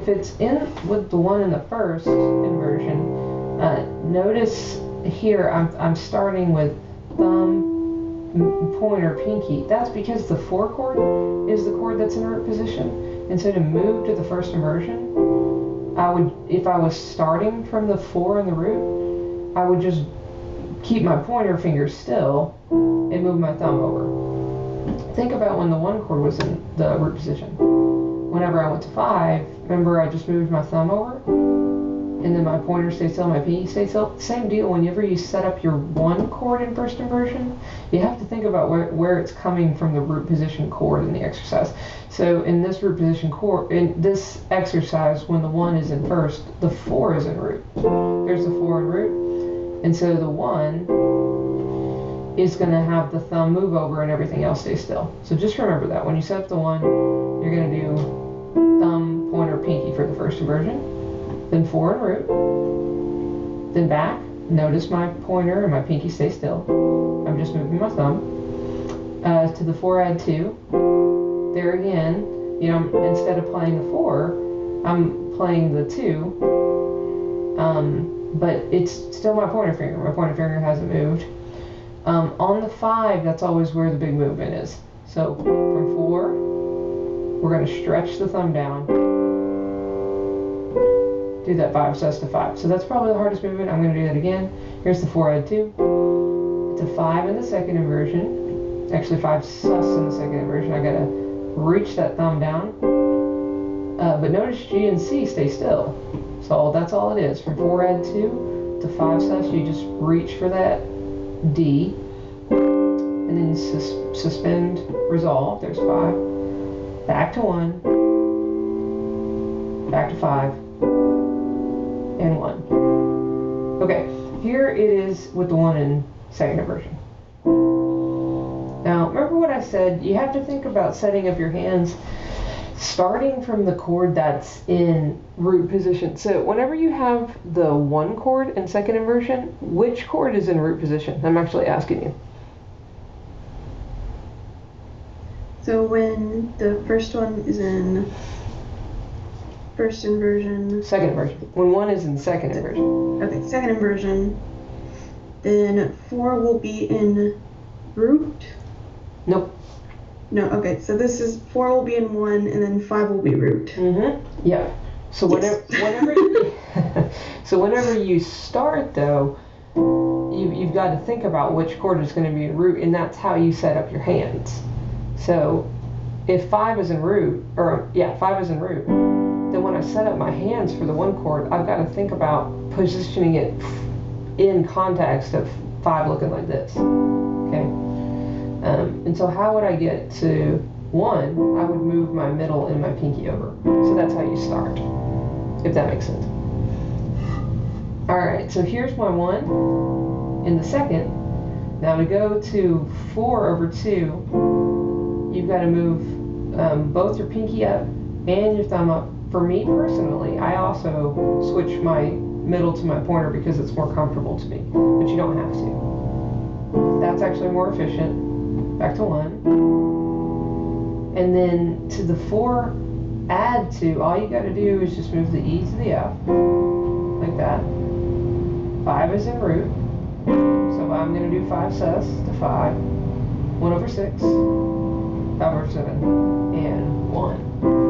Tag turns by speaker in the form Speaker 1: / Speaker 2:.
Speaker 1: if it's in with the one in the first inversion, notice here I'm starting with thumb, pointer, pinky. That's because the 4 chord is the chord that's in root position. And so to move to the first inversion, I would, if I was starting from the 4 in the root, I would just keep my pointer finger still and move my thumb over. Think about when the 1 chord was in the root position. Whenever I went to 5, remember I just moved my thumb over, and then my pointer stayed still, my pinky stayed still. Same deal whenever you set up your 1 chord in first inversion, you have to think about where it's coming from, the root position chord in the exercise. So in this root position chord, in this exercise, when the 1 is in first, the 4 is in root. There's the 4 in root, and so the 1 is going to have the thumb move over and everything else stay still. So just remember that when you set up the 1, you're going to do thumb, pointer, pinky for the first inversion, then 4 in root, then back. Notice my pointer and my pinky stay still. I'm just moving my thumb. To the 4, add 2. There again, you know, instead of playing the 4, I'm playing the 2, but it's still my pointer finger. My pointer finger hasn't moved. On the 5, that's always where the big movement is. So from 4, we're going to stretch the thumb down. Do that 5 sus to 5. So that's probably the hardest movement. I'm going to do that again. Here's the 4, add 2. To 5 in the second inversion. Actually 5 sus in the second inversion. I got to reach that thumb down. But notice G and C stay still. So that's all it is. From 4, add 2 to 5 sus, you just reach for that D, and then suspend, resolve. There's 5. Back to 1. Back to 5. And 1. Okay, here it is with the 1 in second inversion. Now, remember what I said? You have to think about setting up your hands starting from the chord that's in root position. So whenever you have the 1 chord in second inversion, which chord is in root position? I'm actually asking you.
Speaker 2: So when the first one is in first inversion.
Speaker 1: Second inversion. When 1 is in second inversion.
Speaker 2: Okay, second inversion. Then 4 will be in root?
Speaker 1: Nope.
Speaker 2: No, okay, so this is 4 will be in 1 and then 5 will be root.
Speaker 1: Mm-hmm. Yeah. So whenever you, so whenever you start though, you've got to think about which chord is going to be in root, and that's how you set up your hands. So if 5 is in root, 5 is in root, then when I set up my hands for the 1 chord, I've got to think about positioning it in context of 5 looking like this. Okay. And so how would I get to 1? I would move my middle and my pinky over. So that's how you start, if that makes sense. Alright, so here's my 1 in the second. Now to go to 4 over 2, you've got to move both your pinky up and your thumb up. For me personally, I also switch my middle to my pointer because it's more comfortable to me, but you don't have to. That's actually more efficient. Back to 1. And then to the 4, add 2. All you got to do is just move the E to the F, like that. 5 is in root, so I'm going to do 5 sus to 5. 1 over 6, 5 over 7, and 1.